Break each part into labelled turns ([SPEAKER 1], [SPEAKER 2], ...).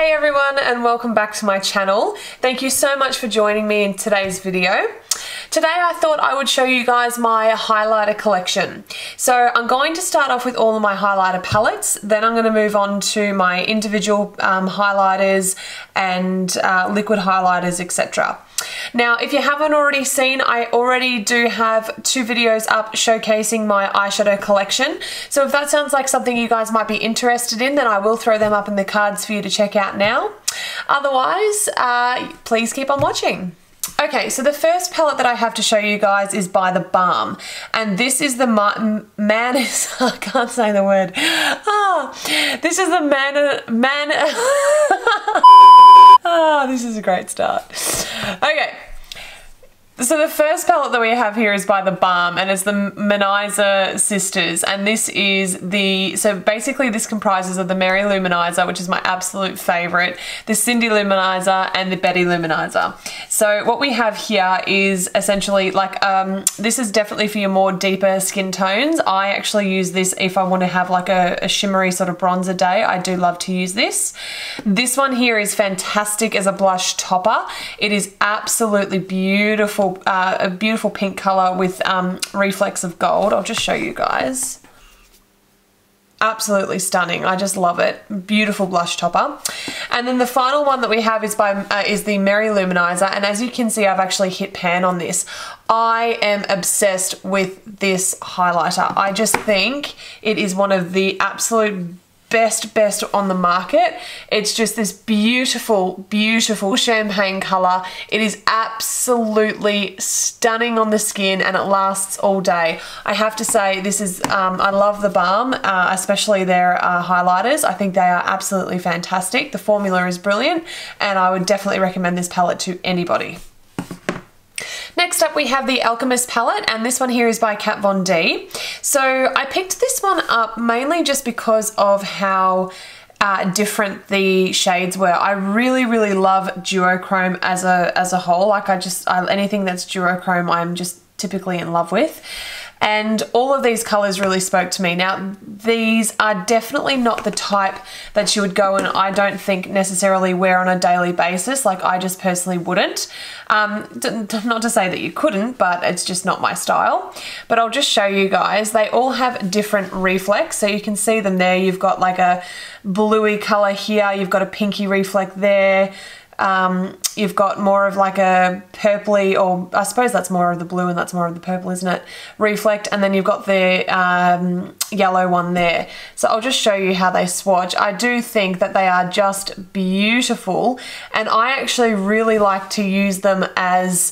[SPEAKER 1] Hey everyone, and welcome back to my channel. Thank you so much for joining me in today's video. Today I thought I would show you guys my highlighter collection. So I'm going to start off with all of my highlighter palettes, then I'm going to move on to my individual highlighters and liquid highlighters, etc. Now, if you haven't already seen, I already do have 2 videos up showcasing my eyeshadow collection. So if that sounds like something you guys might be interested in, then I will throw them up in the cards for you to check out now. Otherwise, please keep on watching. Okay, so the first palette that I have to show you guys is by The Balm, and this is the I can't say the word. This is the this is a great start. Okay. So the first palette that we have here is by The Balm, and it's the Manizer Sisters, and this is so basically this comprises of the Mary Luminizer, which is my absolute favorite, the Cindy Luminizer, and the Betty Luminizer. So what we have here is essentially like, this is definitely for your more deeper skin tones. I actually use this if I want to have like a shimmery sort of bronzer day. I do love to use this. This one here is fantastic as a blush topper. It is absolutely beautiful. A beautiful pink color with reflex of gold. I'll just show you guys. Absolutely stunning. I just love it. Beautiful blush topper. And then the final one that we have is the Mary Luminizer, and as you can see, I've actually hit pan on this. I am obsessed with this highlighter. I just think it is one of the absolute best on the market. It's just this beautiful champagne color. It is absolutely stunning on the skin, and it lasts all day. I have to say, this is I love The Balm, especially their highlighters. I think they are absolutely fantastic. The formula is brilliant, and I would definitely recommend this palette to anybody. Next up we have the Alchemist palette, and this one here is by Kat Von D. So I picked this one up mainly just because of how different the shades were. I really love duochrome as a whole. Like anything that's duochrome I'm just typically in love with. And all of these colors really spoke to me. Now, these are definitely not the type that you would go and I don't think necessarily wear on a daily basis. Like, I just personally wouldn't. Not to say that you couldn't, but it's just not my style. But I'll just show you guys. They all have different reflex. So you can see them there. You've got like a bluey color here. You've got a pinky reflect there. You've got more of like a purpley, or I suppose that's more of the blue and that's more of the purple, isn't it? Reflect, and then you've got the yellow one there. So I'll just show you how they swatch. I do think that they are just beautiful, and I actually really like to use them as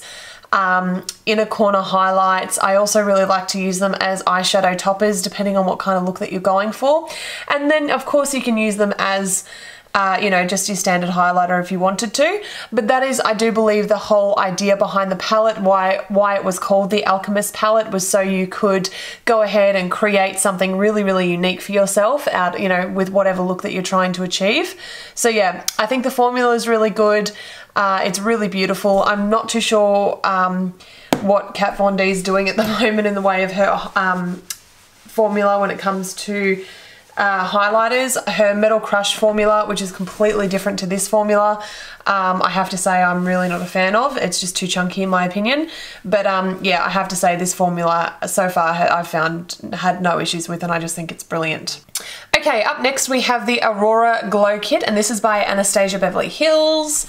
[SPEAKER 1] inner corner highlights. I also really like to use them as eyeshadow toppers, depending on what kind of look that you're going for. And then of course you can use them as you know, just your standard highlighter if you wanted to. But that is, I do believe, the whole idea behind the palette, why it was called the Alchemist palette, was so you could go ahead and create something really unique for yourself out, you know, with whatever look that you're trying to achieve. So yeah, I think the formula is really good. It's really beautiful. I'm not too sure what Kat Von D is doing at the moment in the way of her formula when it comes to highlighters. Her Metal Crush formula, which is completely different to this formula, I have to say I'm really not a fan of. It's just too chunky in my opinion. But yeah, I have to say this formula so far I've found had no issues with, and I just think it's brilliant. Okay, up next we have the Aurora Glow Kit, and this is by Anastasia Beverly Hills.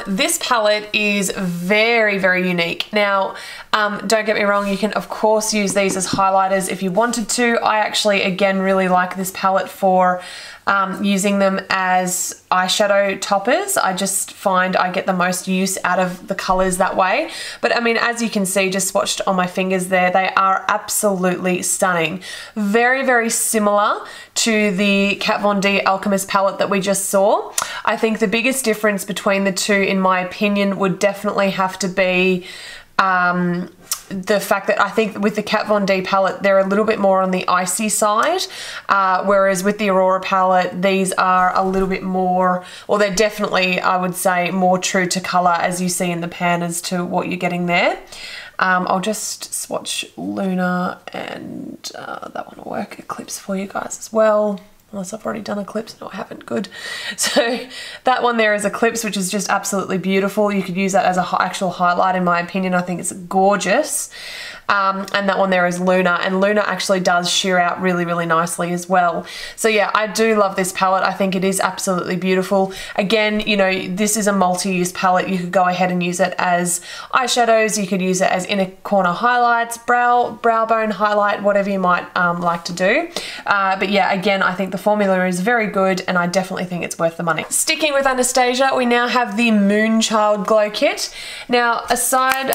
[SPEAKER 1] This palette is very unique. Now, don't get me wrong, you can of course use these as highlighters if you wanted to. I actually, again, really like this palette for using them as eyeshadow toppers. I just find I get the most use out of the colors that way. But I mean, as you can see, just swatched on my fingers there, they are absolutely stunning. Very similar to the Kat Von D Alchemist palette that we just saw. I think the biggest difference between the two, in my opinion, would definitely have to be the fact that I think with the Kat Von D palette, they're a little bit more on the icy side, whereas with the Aurora palette, these are a little bit more, or they're definitely, I would say, more true to color, as you see in the pan, as to what you're getting there. I'll just swatch Luna, and that one will work. Eclipse for you guys as well. unless I've already done Eclipse. No, I haven't. Good. So that one there is Eclipse, which is just absolutely beautiful. You could use that as an actual highlight, in my opinion. I think it's gorgeous. And that one there is Luna, and Luna actually does sheer out really, really nicely as well. So yeah, I do love this palette. I think it is absolutely beautiful. Again, you know, this is a multi-use palette. You could go ahead and use it as eyeshadows. You could use it as inner corner highlights, brow bone highlight, whatever you might like to do. But yeah, again, I think the formula is very good, and I definitely think it's worth the money. Sticking with Anastasia, we now have the Moonchild Glow Kit. Now, aside,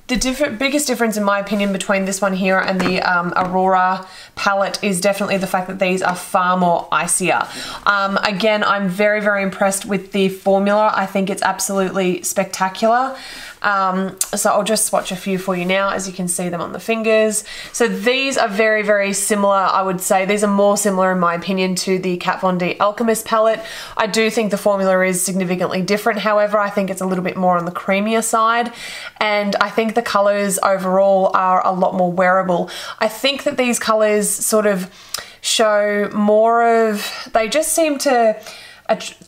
[SPEAKER 1] the biggest difference in my opinion between this one here and the Aurora palette is definitely the fact that these are far more icier. Again, I'm very, very impressed with the formula. I think it's absolutely spectacular. So I'll just swatch a few for you now, as you can see them on the fingers. So these are very, very similar. I would say these are more similar in my opinion to the Kat Von D Alchemist palette. I do think the formula is significantly different. However, I think it's a little bit more on the creamier side, and I think the colors overall are a lot more wearable. I think that these colors sort of show more of, they just seem to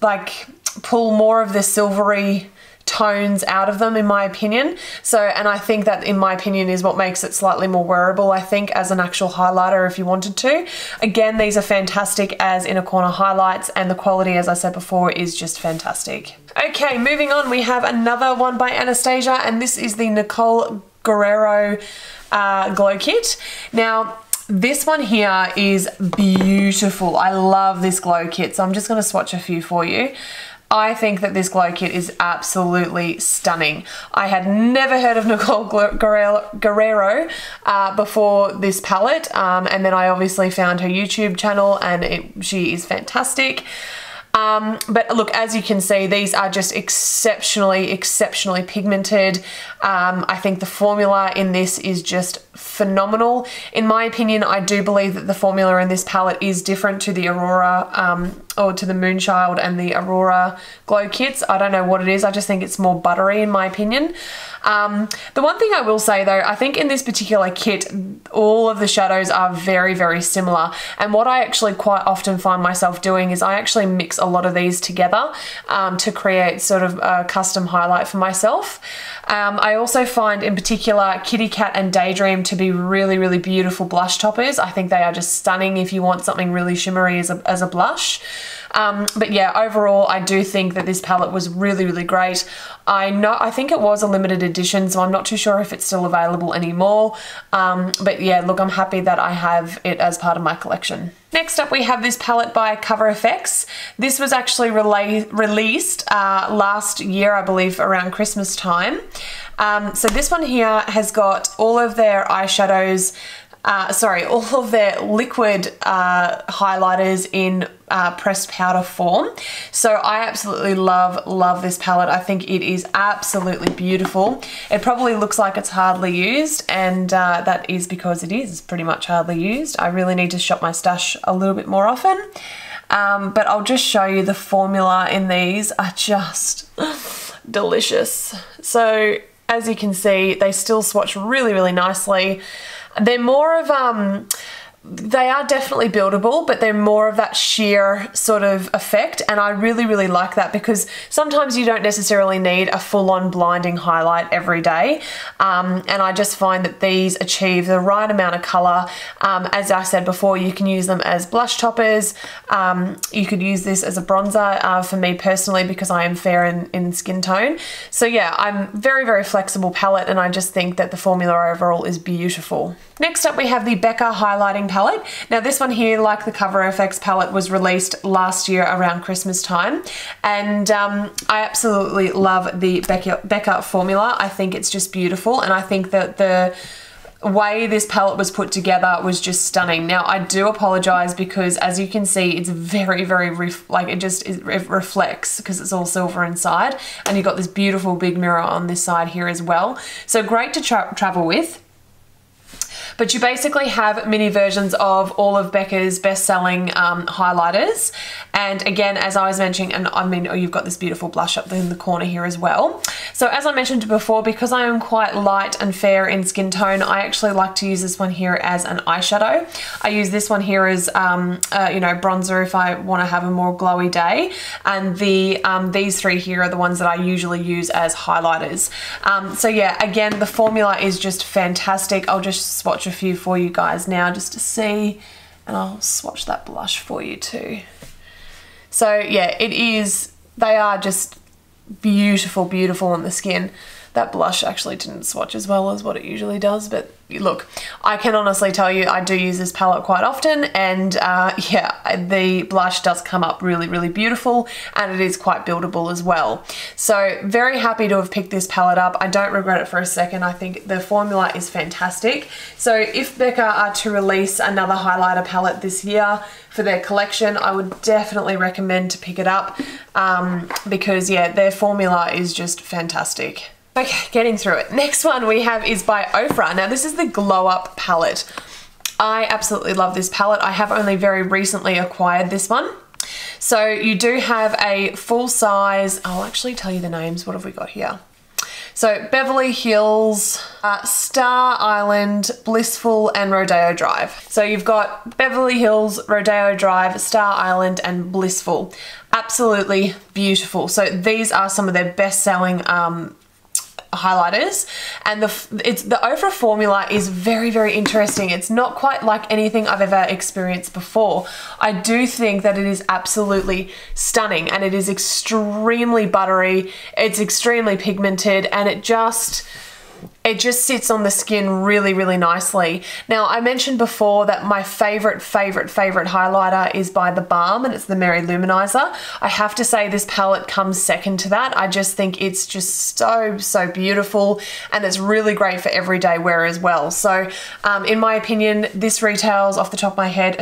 [SPEAKER 1] like pull more of the silvery tones out of them, in my opinion. So, and I think that, in my opinion, is what makes it slightly more wearable, I think, as an actual highlighter if you wanted to. Again, these are fantastic as inner corner highlights, and the quality, as I said before, is just fantastic. Okay, moving on, we have another one by Anastasia, and this is the Nicole Guerrero Glow Kit. Now, this one here is beautiful. I love this glow kit, so I'm just going to swatch a few for you. I think that this glow kit is absolutely stunning. I had never heard of Nicole Guerrero before this palette, and then I obviously found her YouTube channel, and she is fantastic. But look, as you can see, these are just exceptionally pigmented. I think the formula in this is just phenomenal. In my opinion, I do believe that the formula in this palette is different to the Aurora or to the Moonchild and the Aurora glow kits. I don't know what it is. I just think it's more buttery, in my opinion. The one thing I will say though, I think in this particular kit, all of the shadows are very, very similar. And what I actually quite often find myself doing is I actually mix a lot of these together to create sort of a custom highlight for myself. I also find in particular Kitty Cat and Daydream to be really, really beautiful blush toppers. I think they are just stunning if you want something really shimmery as a blush. But yeah, overall, I do think that this palette was really, really great. I think it was a limited edition, so I'm not too sure if it's still available anymore. But yeah, look, I'm happy that I have it as part of my collection. Next up, we have this palette by Cover FX. This was actually released last year, I believe, around Christmas time. So this one here has got all of their eyeshadows, all of their liquid highlighters in pressed powder form. So I absolutely love this palette. I think it is absolutely beautiful. It probably looks like it's hardly used, and that is because it is pretty much hardly used. I really need to shop my stash a little bit more often. But I'll just show you the formula in these are just delicious. So as you can see, they still swatch really, really nicely. They're more of, they are definitely buildable, but they're more of that sheer sort of effect, and I really, really like that because sometimes you don't necessarily need a full-on blinding highlight every day, and I just find that these achieve the right amount of colour. As I said before, you can use them as blush toppers. You could use this as a bronzer for me personally because I am fair in skin tone. So yeah, I'm very, very flexible palette, and I just think that the formula overall is beautiful. Next up, we have the Becca Highlighting Palette. Now this one here, like the Cover FX palette, was released last year around Christmas time, and I absolutely love the Becca formula. I think it's just beautiful, and I think that the way this palette was put together was just stunning. Now I do apologize because as you can see, it's very, very it reflects because it's all silver inside, and you've got this beautiful big mirror on this side here as well. So great to travel with. but you basically have mini versions of all of Becca's best-selling highlighters. And again, as I was mentioning, and I mean, you've got this beautiful blush up in the corner here as well. So as I mentioned before, because I am quite light and fair in skin tone, I actually like to use this one here as an eyeshadow. I use this one here as, you know, bronzer if I want to have a more glowy day. And these three here are the ones that I usually use as highlighters. So yeah, again, the formula is just fantastic. I'll just swatch a few for you guys now just to see, and I'll swatch that blush for you too. So yeah, they are just beautiful, beautiful on the skin. That blush actually didn't swatch as well as what it usually does, but look, I can honestly tell you I do use this palette quite often, and yeah, the blush does come up really, really beautiful, and it is quite buildable as well. So very happy to have picked this palette up. I don't regret it for a second. I think the formula is fantastic. So if Becca are to release another highlighter palette this year for their collection, I would definitely recommend to pick it up because yeah, their formula is just fantastic. Okay, getting through it. Next one we have is by Ofra. Now this is the Glow Up palette. I absolutely love this palette. I have only very recently acquired this one. So you do have a full size, I'll actually tell you the names. What have we got here? So Beverly Hills, Star Island, Blissful, and Rodeo Drive. So you've got Beverly Hills, Rodeo Drive, Star Island, and Blissful. Absolutely beautiful. So these are some of their best-selling highlighters, and the Ofra formula is very, very interesting. It's not quite like anything I've ever experienced before. I do think that it is absolutely stunning, and it is extremely buttery, it's extremely pigmented, and it just sits on the skin really, really nicely. Now, I mentioned before that my favorite highlighter is by The Balm, and it's the Mary Luminizer. I have to say this palette comes second to that. I just think it's just so beautiful, and it's really great for everyday wear as well. So in my opinion, this retails off the top of my head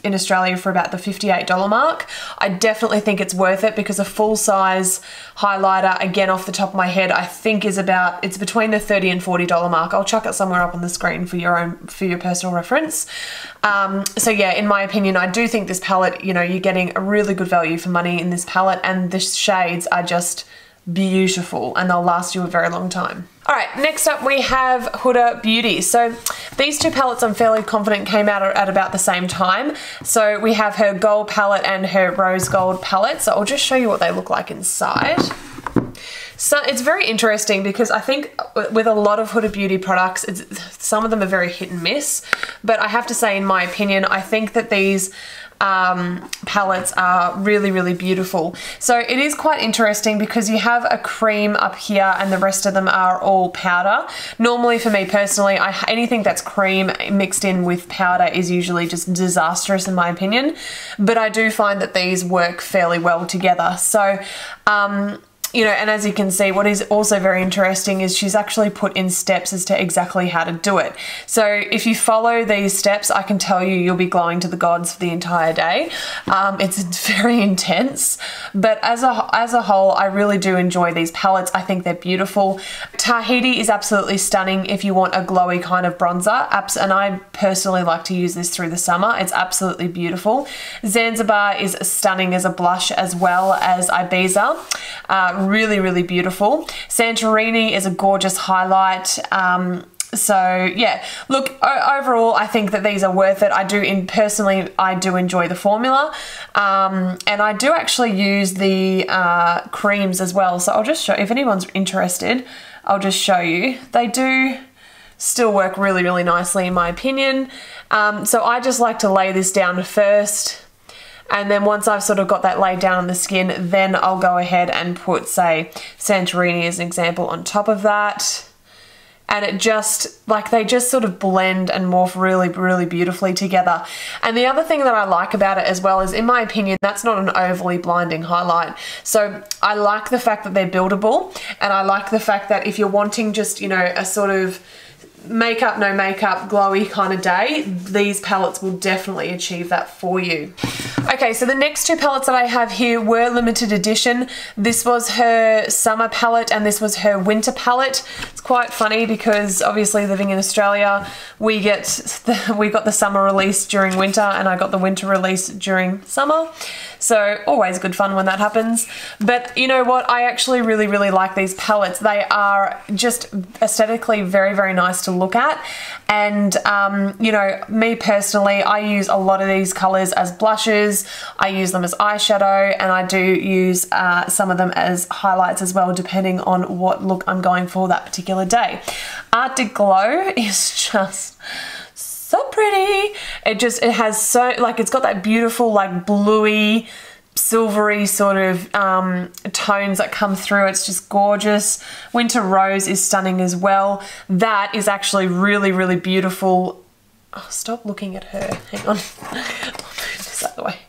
[SPEAKER 1] in Australia for about the $58 mark. I definitely think it's worth it because a full size highlighter, again off the top of my head, I think it's between the $30 and $40 mark. I'll chuck it somewhere up on the screen for your personal reference. So yeah, in my opinion, I do think this palette, you know, you're getting a really good value for money in this palette, and the shades are just beautiful, and they'll last you a very long time. All right, next up we have RoarBeauty. So these two palettes I'm fairly confident came out at about the same time. So we have her gold palette and her rose gold palette. So I'll just show you what they look like inside. So it's very interesting because I think with a lot of RoarBeauty products, some of them are very hit and miss, but I have to say, in my opinion, I think that these palettes are really, really beautiful. So it is quite interesting because you have a cream up here and the rest of them are all powder. Normally for me personally, anything that's cream mixed in with powder is usually just disastrous in my opinion, but I do find that these work fairly well together. So you know, and as you can see, what is also very interesting is she's actually put in steps as to exactly how to do it. So if you follow these steps, I can tell you, you'll be glowing to the gods for the entire day. It's very intense, but as a whole, I really do enjoy these palettes. I think they're beautiful. Tahiti is absolutely stunning if you want a glowy kind of bronzer, and I personally like to use this through the summer. It's absolutely beautiful. Zanzibar is stunning as a blush, as well as Ibiza. Really, really beautiful. Santorini is a gorgeous highlight. So yeah, look, overall I think that these are worth it. Personally I do enjoy the formula, and I do actually use the creams as well. So I'll just show, if anyone's interested, I'll just show you. They do still work really, really nicely in my opinion. So I just like to lay this down first, and then once I've sort of got that laid down on the skin, then I'll go ahead and put, say, Santorini as an example on top of that. And it just, like, they just sort of blend and morph really, really beautifully together. And the other thing that I like about it as well is, in my opinion, that's not an overly blinding highlight. So I like the fact that they're buildable, and I like the fact that if you're wanting just, you know, a sort of makeup, no makeup, glowy kind of day, these palettes will definitely achieve that for you. Okay, so the next two palettes that I have here were limited edition. This was her summer palette and this was her winter palette. It's quite funny because obviously living in Australia, we got the summer release during winter and I got the winter release during summer. So always good fun when that happens. But you know what? I actually really, really like these palettes. They are just aesthetically very, very nice to look at. And, you know, me personally, I use a lot of these colors as blushes. I use them as eyeshadow, and I do use some of them as highlights as well, depending on what look I'm going for that particular day. Arctic Glow is just so pretty. It has so, like, it's got that beautiful, like, bluey, silvery sort of tones that come through. It's just gorgeous. Winter Rose is stunning as well. That is actually really, really beautiful. Oh, stop looking at her. Hang on. I'll move this out of the way.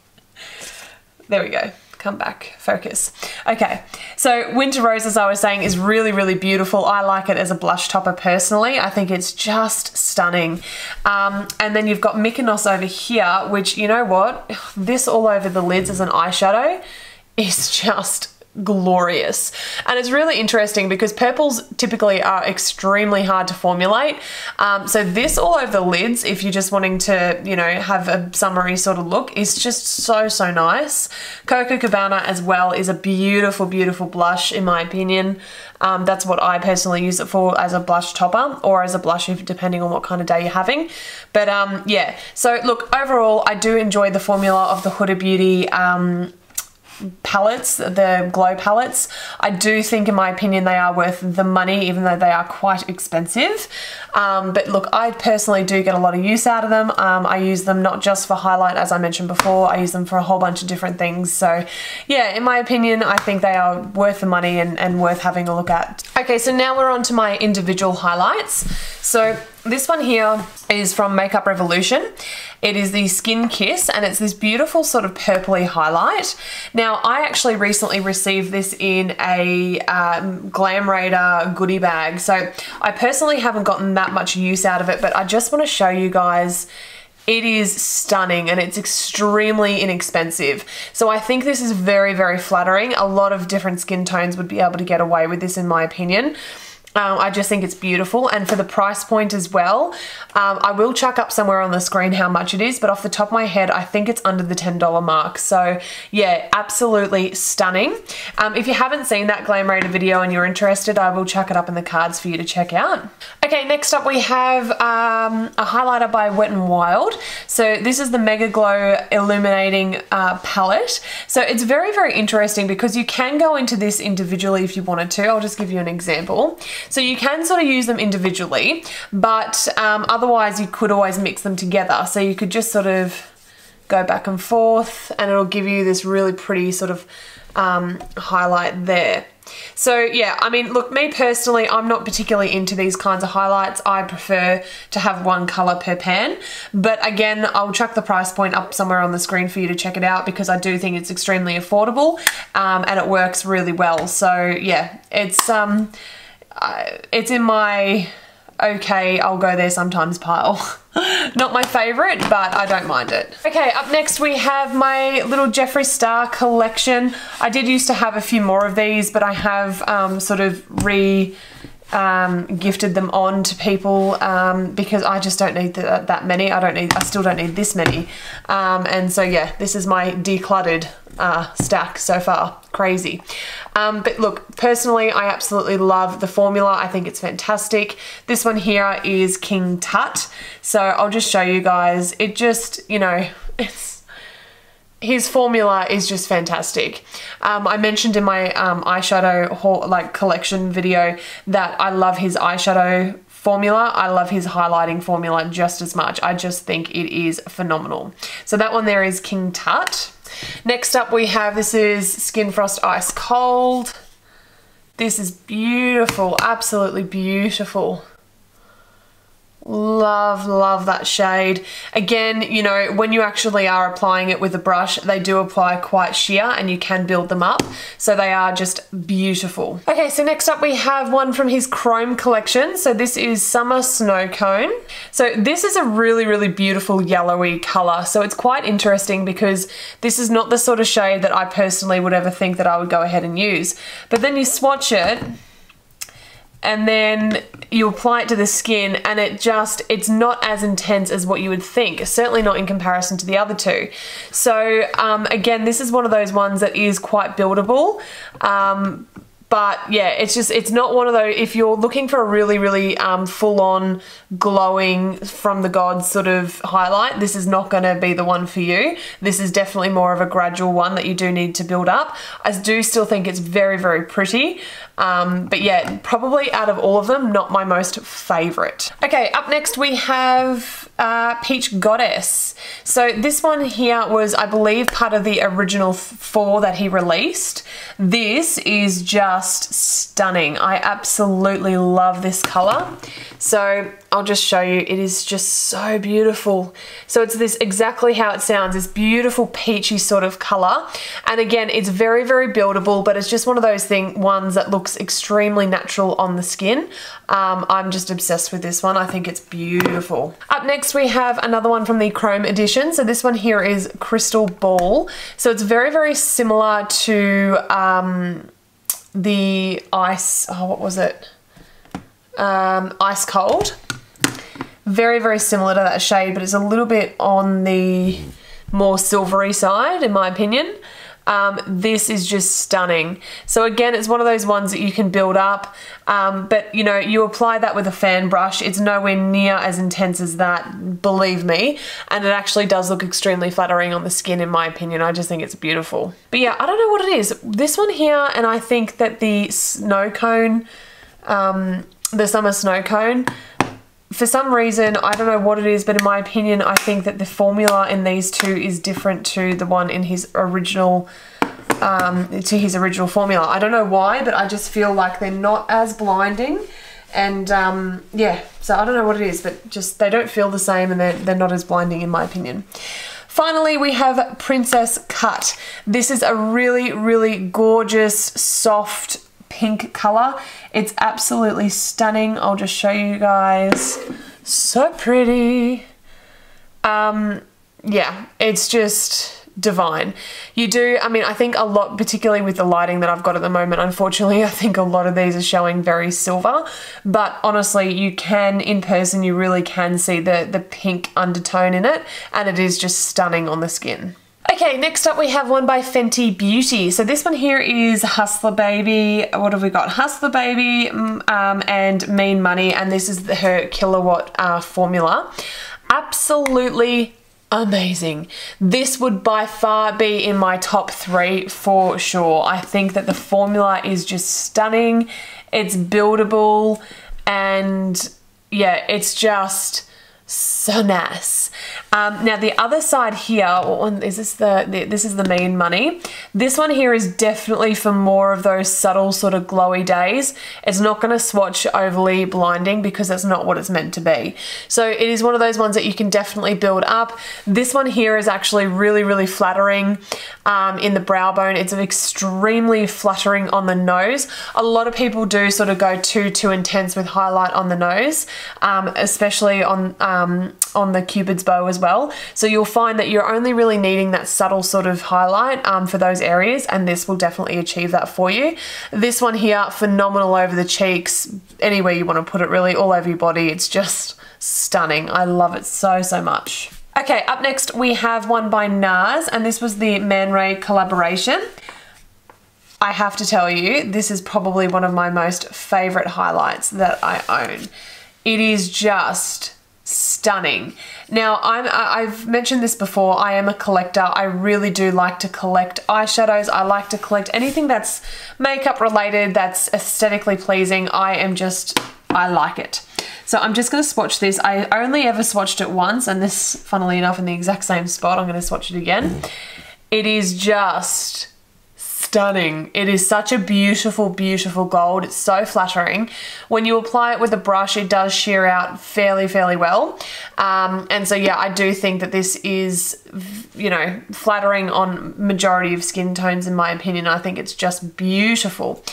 [SPEAKER 1] There we go. Come back, focus. Okay, so Winter Rose, as I was saying, is really, really beautiful. I like it as a blush topper personally. I think it's just stunning. And then you've got Mykonos over here, which, you know what? This all over the lids as an eyeshadow is just glorious. And it's really interesting because purples typically are extremely hard to formulate. So this all over the lids, if you're just wanting to, you know, have a summery sort of look, is just so, so nice. Coco Cabana as well is a beautiful, beautiful blush in my opinion. That's what I personally use it for, as a blush topper or as a blush depending on what kind of day you're having. But yeah, so look, overall I do enjoy the formula of the Huda Beauty palettes, the glow palettes. I do think, in my opinion, they are worth the money, even though they are quite expensive. But look, I personally do get a lot of use out of them. I use them not just for highlight, as I mentioned before, I use them for a whole bunch of different things. So yeah, in my opinion, I think they are worth the money and worth having a look at. Okay, so now we're on to my individual highlights. So this one here is from Makeup Revolution. It is the Skin Kiss, and it's this beautiful sort of purpley highlight. Now, I actually recently received this in a Glam Radar goodie bag, so I personally haven't gotten that much use out of it, but I just want to show you guys. It is stunning and it's extremely inexpensive. So I think this is very, very flattering. A lot of different skin tones would be able to get away with this, in my opinion. I just think it's beautiful, and for the price point as well. I will chuck up somewhere on the screen how much it is, but off the top of my head, I think it's under the $10 mark. So yeah, absolutely stunning. If you haven't seen that Glam Radar video and you're interested, I will chuck it up in the cards for you to check out. Okay, next up we have a highlighter by Wet n Wild. So this is the Mega Glow Illuminating palette. So it's very, very interesting because you can go into this individually if you wanted to. I'll just give you an example. So you can sort of use them individually, but otherwise you could always mix them together. So you could just sort of go back and forth and it'll give you this really pretty sort of highlight there. So yeah, I mean, look, me personally, I'm not particularly into these kinds of highlights. I prefer to have one color per pan, but again, I'll chuck the price point up somewhere on the screen for you to check it out because I do think it's extremely affordable and it works really well. So yeah, it's in my okay, I'll go there sometimes pile. Not my favorite, but I don't mind it. Okay, up next we have my little Jeffree Star collection. I did used to have a few more of these, but I have sort of gifted them on to people because I just don't need that many. I still don't need this many. And so yeah, this is my decluttered stack so far. Crazy. But look, personally, I absolutely love the formula. I think it's fantastic. This one here is King Tut. So I'll just show you guys. It just, you know, his formula is just fantastic. I mentioned in my eyeshadow haul, like collection video, that I love his eyeshadow formula. I love his highlighting formula just as much. I just think it is phenomenal. So that one there is King Tut. Next up we have, this is Skin Frost Ice Cold. This is beautiful, absolutely beautiful. Love, love that shade. Again, you know, when you actually are applying it with a brush, they do apply quite sheer and you can build them up. So they are just beautiful. Okay, so next up we have one from his Chrome collection. So this is Summer Snow Cone. So this is a really, really beautiful yellowy color. So it's quite interesting because this is not the sort of shade that I personally would ever think that I would go ahead and use. But then you swatch it, and then you apply it to the skin, and it's not as intense as what you would think, certainly not in comparison to the other two. So again, this is one of those ones that is quite buildable. But yeah, it's not one of those, if you're looking for a really, really full-on glowing from the gods sort of highlight, this is not going to be the one for you. This is definitely more of a gradual one that you do need to build up. I do still think it's very, very pretty. But yeah, probably out of all of them, not my most favorite. Okay, up next we have Peach Goddess. So this one here was, I believe, part of the original 4 that he released. This is just stunning. I absolutely love this color. So I'll just show you. It is just so beautiful. So it's this exactly how it sounds, this beautiful peachy sort of color. And again, it's very, very buildable, but it's just one of those ones that looks extremely natural on the skin. I'm just obsessed with this one. I think it's beautiful. Up next, we have another one from the Chrome edition. So this one here is Crystal Ball. So it's very, very similar to the Ice, what was it? Ice Cold. Very, very similar to that shade, but it's a little bit on the more silvery side, in my opinion. This is just stunning. So again, it's one of those ones that you can build up, but you know, you apply that with a fan brush. It's nowhere near as intense as that, believe me, and it actually does look extremely flattering on the skin, in my opinion. I just think it's beautiful. But yeah, I don't know what it is. This one here, and I think that the snow cone, the summer snow cone, for some reason, I don't know what it is, but in my opinion, I think that the formula in these two is different to the one in his original, formula. I don't know why, but I just feel like they're not as blinding. And yeah, so I don't know what it is, but just they don't feel the same, and they're not as blinding in my opinion. Finally, we have Princess Cut. This is a really, really gorgeous, soft pink color. It's absolutely stunning. I'll just show you guys. So pretty. Yeah, it's just divine. You do, I mean, I think a lot, particularly with the lighting that I've got at the moment, unfortunately, I think a lot of these are showing very silver, but honestly, you can, in person, you really can see the pink undertone in it, and it is just stunning on the skin. Okay, next up we have one by Fenty Beauty. So this one here is Hustler Baby. What have we got? Hustler Baby and Mean Money, and this is her kilowatt formula. Absolutely amazing. This would by far be in my top 3 for sure. I think that the formula is just stunning. It's buildable, and yeah, it's just so nice. Now the other side here, is this this is the Mean Money. This one here is definitely for more of those subtle sort of glowy days. It's not going to swatch overly blinding because that's not what it's meant to be. So it is one of those ones that you can definitely build up. This one here is actually really, really flattering in the brow bone. It's extremely flattering on the nose. A lot of people do sort of go too intense with highlight on the nose, especially on the Cupid's bow as well. So you'll find that you're only really needing that subtle sort of highlight for those areas, and this will definitely achieve that for you. This one here, phenomenal over the cheeks, anywhere you want to put it really, all over your body. It's just stunning. I love it so, so much. Okay, up next we have one by NARS, and this was the Man Ray collaboration. I have to tell you, this is probably one of my most favorite highlights that I own. It is just stunning. Now, I've mentioned this before, I am a collector. I really do like to collect eyeshadows. I like to collect anything that's makeup related, that's aesthetically pleasing. I like it. So I'm just going to swatch this. I only ever swatched it once, and this, funnily enough, in the exact same spot. I'm going to swatch it again. It is just stunning. It is such a beautiful, beautiful gold. It's so flattering. When you apply it with a brush, it does sheer out fairly well. And so yeah, I do think that this is, you know, flattering on majority of skin tones in my opinion. I think it's just beautiful.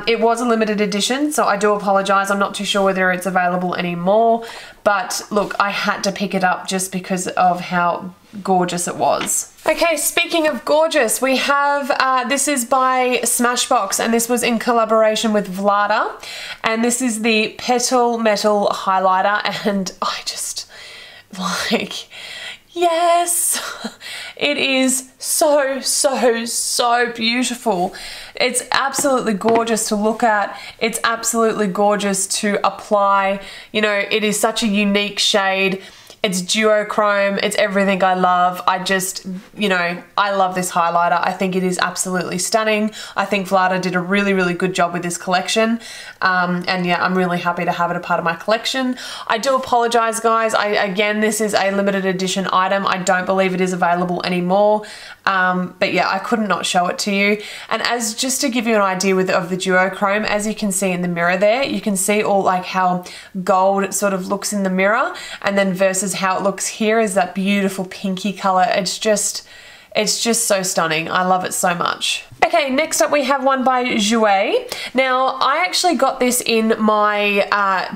[SPEAKER 1] It was a limited edition, so I do apologize. I'm not too sure whether it's available anymore, but look, I had to pick it up just because of how gorgeous it was. Okay, speaking of gorgeous, we have, this is by Smashbox, and this was in collaboration with Vlada, and this is the Petal Metal Highlighter, and I just, like, yes, it is so, so, so beautiful. It's absolutely gorgeous to look at. It's absolutely gorgeous to apply. You know, it is such a unique shade. It's duochrome, it's everything I love. I just, you know, I love this highlighter. I think it is absolutely stunning. I think Vlada did a really, really good job with this collection. And yeah, I'm really happy to have it a part of my collection. I do apologize, guys. Again, this is a limited edition item. I don't believe it is available anymore. But yeah, I couldn't not show it to you. And as just to give you an idea of the duochrome, as you can see in the mirror there, you can see all like how gold it sort of looks in the mirror, and then versus how it looks here is that beautiful pinky color. It's just so stunning. I love it so much. Okay, next up we have one by Jouer. Now, I actually got this in my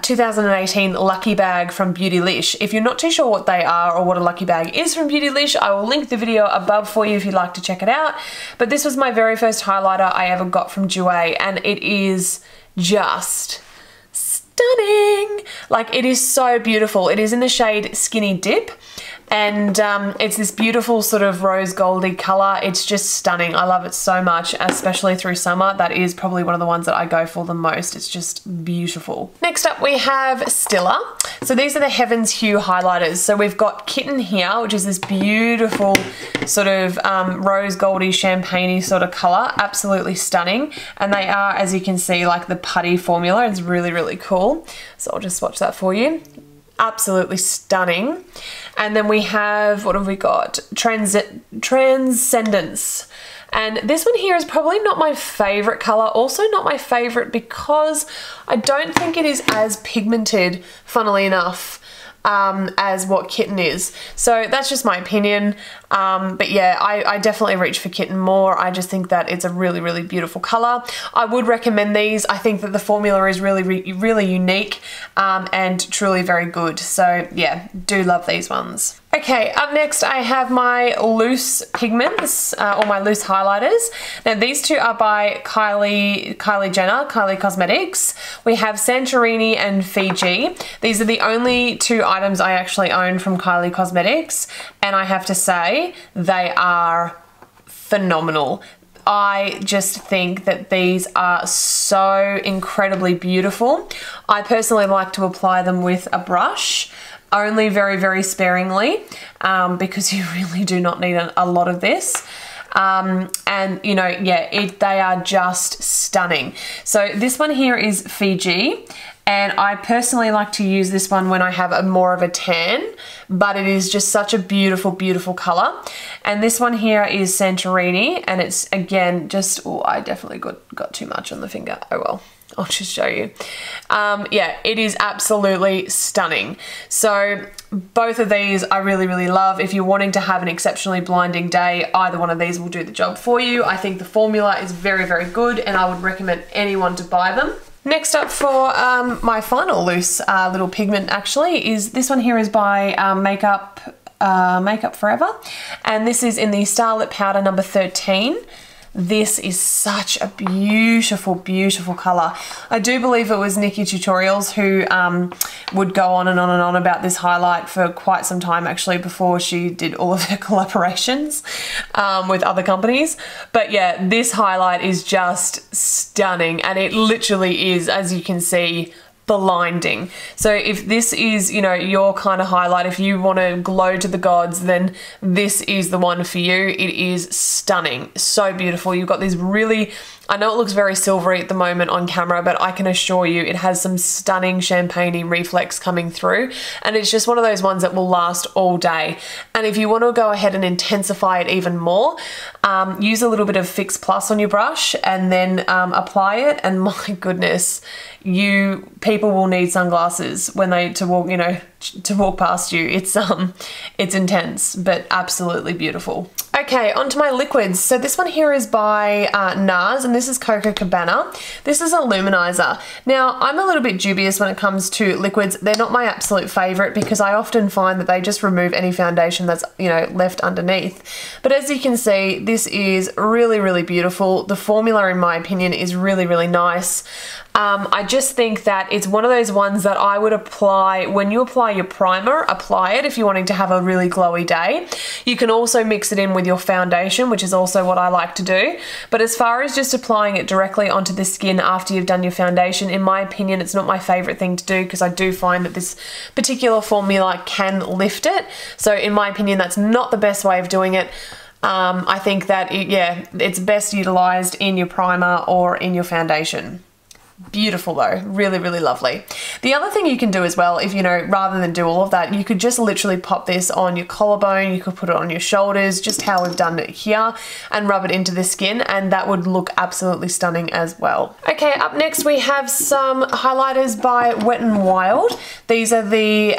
[SPEAKER 1] 2018 Lucky Bag from Beautylish. If you're not too sure what they are or what a Lucky Bag is from Beautylish, I will link the video above for you if you'd like to check it out. But this was my very first highlighter I ever got from Jouer, and it is just stunning. Like, it is so beautiful. It is in the shade Skinny Dip, and it's this beautiful sort of rose goldy color. It's just stunning. I love it so much, especially through summer. That is probably one of the ones that I go for the most. It's just beautiful. Next up we have Stila. So these are the Heaven's Hue highlighters. So we've got Kitten here, which is this beautiful sort of rose goldy champagne-y sort of color. Absolutely stunning. And they are, as you can see, like the putty formula. It's really, really cool. So I'll just swatch that for you. Absolutely stunning. And then we have, what have we got? Transcendence. And this one here is probably not my favorite color. Also not my favorite because I don't think it is as pigmented, funnily enough, as what Kitten is. So that's just my opinion. But yeah, I definitely reach for Kitten more. I just think that it's a really, really beautiful color. I would recommend these. I think that the formula is really, really unique and truly very good. So yeah, do love these ones. Okay, up next I have my loose pigments, or my loose highlighters. Now these two are by Kylie Jenner, Kylie Cosmetics. We have Santorini and Fiji. These are the only two items I actually own from Kylie Cosmetics, and I have to say they are phenomenal. I just think that these are so incredibly beautiful. I personally like to apply them with a brush, only very, very sparingly, because you really do not need a lot of this. And you know, yeah, they are just stunning. So this one here is Fiji, and I personally like to use this one when I have more of a tan, but it is just such a beautiful, beautiful color. And this one here is Santorini, and it's again just, oh, I definitely got too much on the finger. Oh well, I'll just show you. Yeah, it is absolutely stunning. So both of these I really, really love. If you're wanting to have an exceptionally blinding day, either one of these will do the job for you. I think the formula is very, very good, and I would recommend anyone to buy them. Next up for my final loose little pigment actually is this one here is by Makeup Forever, and this is in the Starlit Powder number 13. This is such a beautiful, beautiful color. I do believe it was Nikki Tutorials who would go on and on and on about this highlight for quite some time actually before she did all of her collaborations with other companies. But yeah, this highlight is just stunning, and it literally is, as you can see, blinding. So if this is, you know, your kind of highlight, if you want to glow to the gods, then this is the one for you. It is stunning, so beautiful. You've got these really, I know it looks very silvery at the moment on camera, but I can assure you it has some stunning champagne-y reflex coming through, and it's just one of those ones that will last all day. And if you want to go ahead and intensify it even more, use a little bit of Fix Plus on your brush and then apply it, and my goodness, people will need sunglasses when to walk past you. It's intense, but absolutely beautiful. Okay, onto my liquids. So this one here is by NARS, and this is Coco Cabana. This is a luminizer. Now, I'm a little bit dubious when it comes to liquids. They're not my absolute favorite because I often find that they just remove any foundation that's, you know, left underneath. But as you can see, this is really, really beautiful. The formula, in my opinion, is really, really nice. I just think that it's one of those ones that I would apply when you apply your primer. Apply it if you're wanting to have a really glowy day. You can also mix it in with your foundation, which is also what I like to do. But as far as just applying it directly onto the skin after you've done your foundation, in my opinion, it's not my favorite thing to do because I do find that this particular formula can lift it. So in my opinion, that's not the best way of doing it. I think that, it's best utilized in your primer or in your foundation. Beautiful though, really, really lovely. The other thing you can do as well, if you know, rather than do all of that, you could just literally pop this on your collarbone, you could put it on your shoulders, just how we've done it here, and rub it into the skin, and that would look absolutely stunning as well. Okay, up next we have some highlighters by Wet n Wild. These are the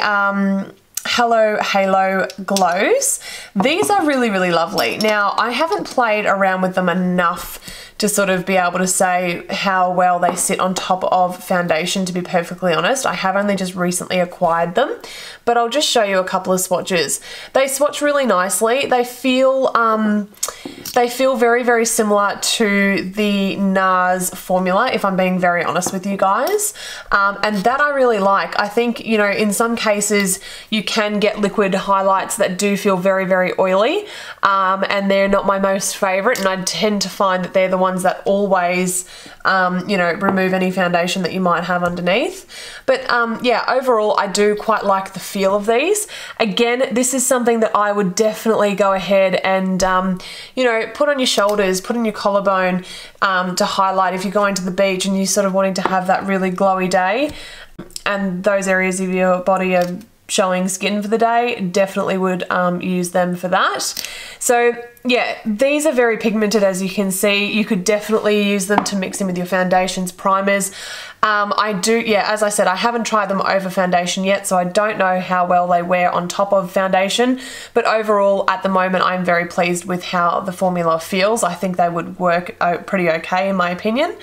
[SPEAKER 1] Hello Halo Glows. These are really, really lovely. Now, I haven't played around with them enough to sort of be able to say how well they sit on top of foundation, to be perfectly honest. I have only just recently acquired them, but I'll just show you a couple of swatches. They swatch really nicely. They feel very, very similar to the NARS formula, if I'm being very honest with you guys. And that I really like. I think, you know, in some cases you can get liquid highlights that do feel very, very oily, and they're not my most favorite, and I tend to find that they're the ones that always, you know, remove any foundation that you might have underneath. But yeah, overall, I do quite like the feel of these. Again, this is something that I would definitely go ahead and, you know, put on your shoulders, put on your collarbone to highlight if you're going to the beach and you're sort of wanting to have that really glowy day, and those areas of your body are showing skin for the day, definitely would use them for that. So yeah, these are very pigmented, as you can see. You could definitely use them to mix in with your foundations, primers. I do, yeah, as I said, I haven't tried them over foundation yet, so I don't know how well they wear on top of foundation, but overall at the moment I'm very pleased with how the formula feels. I think they would work pretty okay in my opinion.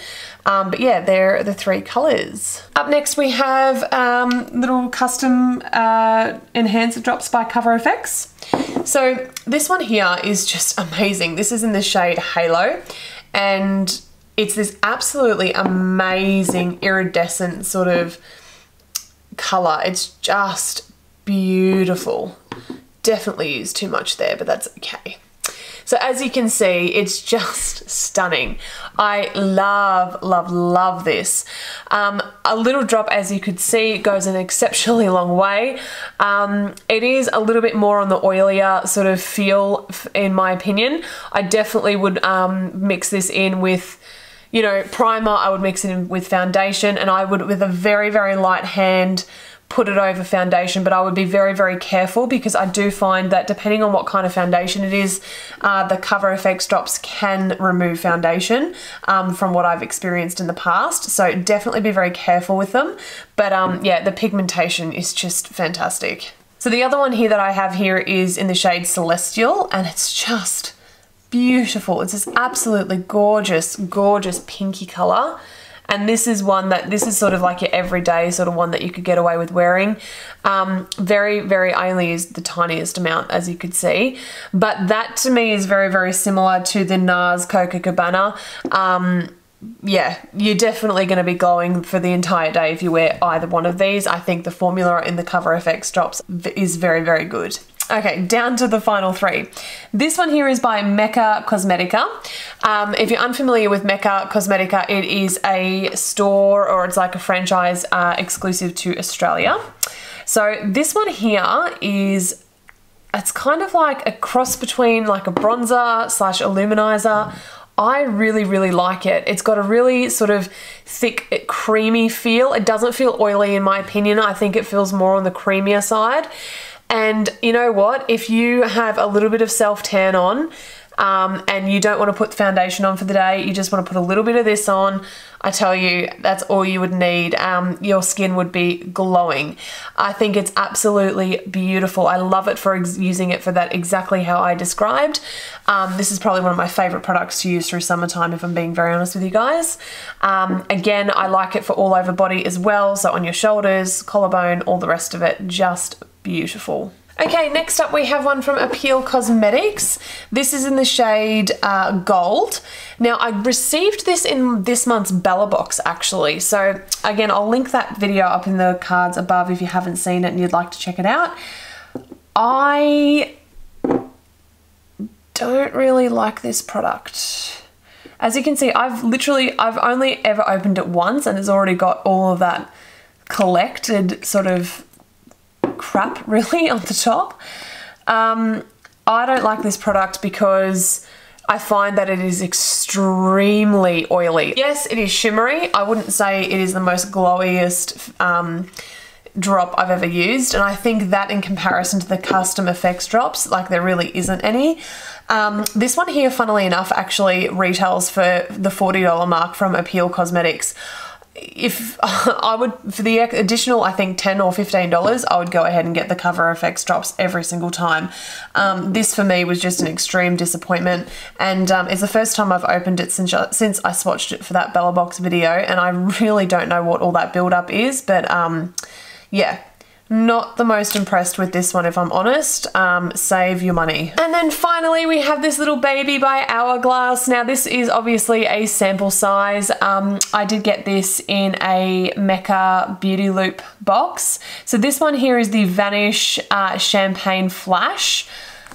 [SPEAKER 1] But yeah, they're the three colours. Up next we have little custom enhancer drops by Cover FX. So this one here is just amazing. This is in the shade Halo, and it's this absolutely amazing iridescent sort of colour. It's just beautiful. Definitely used too much there, but that's okay. So as you can see, it's just stunning. I love, love, love this. A little drop, as you could see, goes an exceptionally long way. It is a little bit more on the oilier sort of feel, in my opinion. I definitely would mix this in with, you know, primer. I would mix it in with foundation, and I would, with a very, very light hand, put it over foundation, but I would be very, very careful because I do find that depending on what kind of foundation it is, the Cover FX drops can remove foundation from what I've experienced in the past. So definitely be very careful with them. But yeah, the pigmentation is just fantastic. So the other one here that I have here is in the shade Celestial, and it's just beautiful. It's this absolutely gorgeous, gorgeous pinky color. And this is one that, this is sort of like your everyday sort of one that you could get away with wearing. Very, very, I only used the tiniest amount, as you could see. But that to me is very, very similar to the NARS Coco Cabana. Yeah, you're definitely going to be glowing for the entire day if you wear either one of these. I think the formula in the Cover FX drops is very, very good. Okay, down to the final three. This one here is by Mecca Cosmetica. If you're unfamiliar with Mecca Cosmetica, it is a store, or it's like a franchise exclusive to Australia. So this one here is, it's kind of like a cross between like a bronzer slash illuminizer. I really, really like it. It's got a really sort of thick, creamy feel. It doesn't feel oily in my opinion. I think it feels more on the creamier side. And you know what? If you have a little bit of self-tan on, and you don't want to put the foundation on for the day, you just want to put a little bit of this on, I tell you, that's all you would need. Your skin would be glowing. I think it's absolutely beautiful. I love it for using it for that exactly how I described. This is probably one of my favorite products to use through summertime, if I'm being very honest with you guys. Again, I like it for all over body as well. So on your shoulders, collarbone, all the rest of it, just beautiful. Okay, next up we have one from Appeal Cosmetics. This is in the shade Gold. Now, I received this in this month's Bella box actually. So again, I'll link that video up in the cards above if you haven't seen it and you'd like to check it out. I don't really like this product. As you can see, I've only ever opened it once and it's already got all of that collected sort of crap really on the top. I don't like this product because I find that it is extremely oily. Yes, it is shimmery. I wouldn't say it is the most glowiest drop I've ever used, and I think that in comparison to the custom effects drops, like there really isn't any. This one here, funnily enough, actually retails for the $40 mark from Appeal Cosmetics. If I would, for the additional, I think $10 or $15, I would go ahead and get the Cover FX drops every single time. This for me was just an extreme disappointment, and it's the first time I've opened it since I swatched it for that Bella Box video, and I really don't know what all that build up is, but yeah. Not the most impressed with this one, if I'm honest. Save your money. And then finally, we have this little baby by Hourglass. Now, this is obviously a sample size. I did get this in a Mecca Beauty Loop box. So this one here is the Vanish Champagne Flash.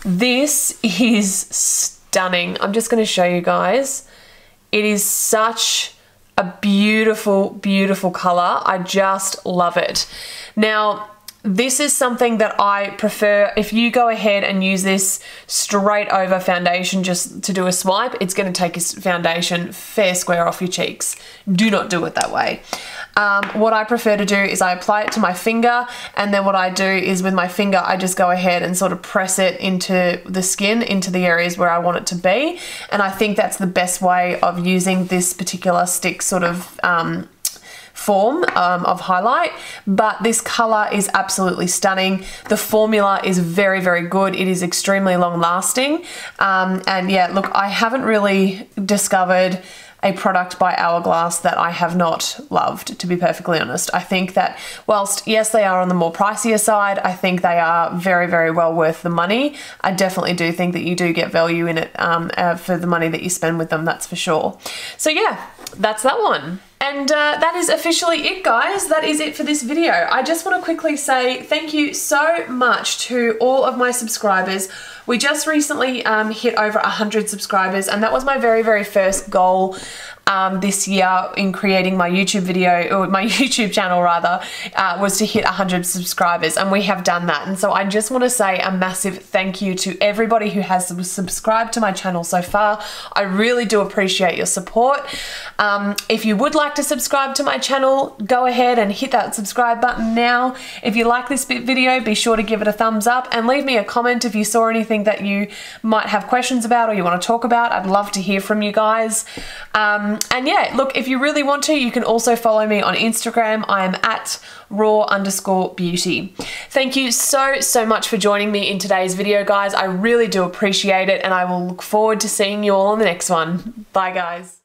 [SPEAKER 1] This is stunning. I'm just going to show you guys. It is such a beautiful, beautiful color. I just love it. Now, this is something that I prefer. If you go ahead and use this straight over foundation just to do a swipe, it's going to take your foundation fair square off your cheeks. Do not do it that way. What I prefer to do is I apply it to my finger, and then what I do is with my finger I just go ahead and sort of press it into the skin, into the areas where I want it to be, and I think that's the best way of using this particular stick sort of form of highlight. But this color is absolutely stunning. The formula is very, very good. It is extremely long lasting, and yeah, look, I haven't really discovered a product by Hourglass that I have not loved, to be perfectly honest. I think that whilst, yes, they are on the more pricier side, I think they are very, very well worth the money. I definitely do think that you do get value in it for the money that you spend with them, that's for sure. So yeah, that's that one. And that is officially it, guys. That is it for this video. I just want to quickly say thank you so much to all of my subscribers. We just recently hit over 100 subscribers, and that was my very, very first goal this year in creating my YouTube video, or my YouTube channel rather, was to hit 100 subscribers, and we have done that. And so I just want to say a massive thank you to everybody who has subscribed to my channel so far. I really do appreciate your support. If you would like to subscribe to my channel, go ahead and hit that subscribe button now. If you like this video, be sure to give it a thumbs up and leave me a comment if you saw anything that you might have questions about or you want to talk about. I'd love to hear from you guys. And yeah, look, if you really want to, you can also follow me on Instagram. I am at RoarBeauty. Thank you so, so much for joining me in today's video, guys. I really do appreciate it, and I will look forward to seeing you all on the next one. Bye, guys.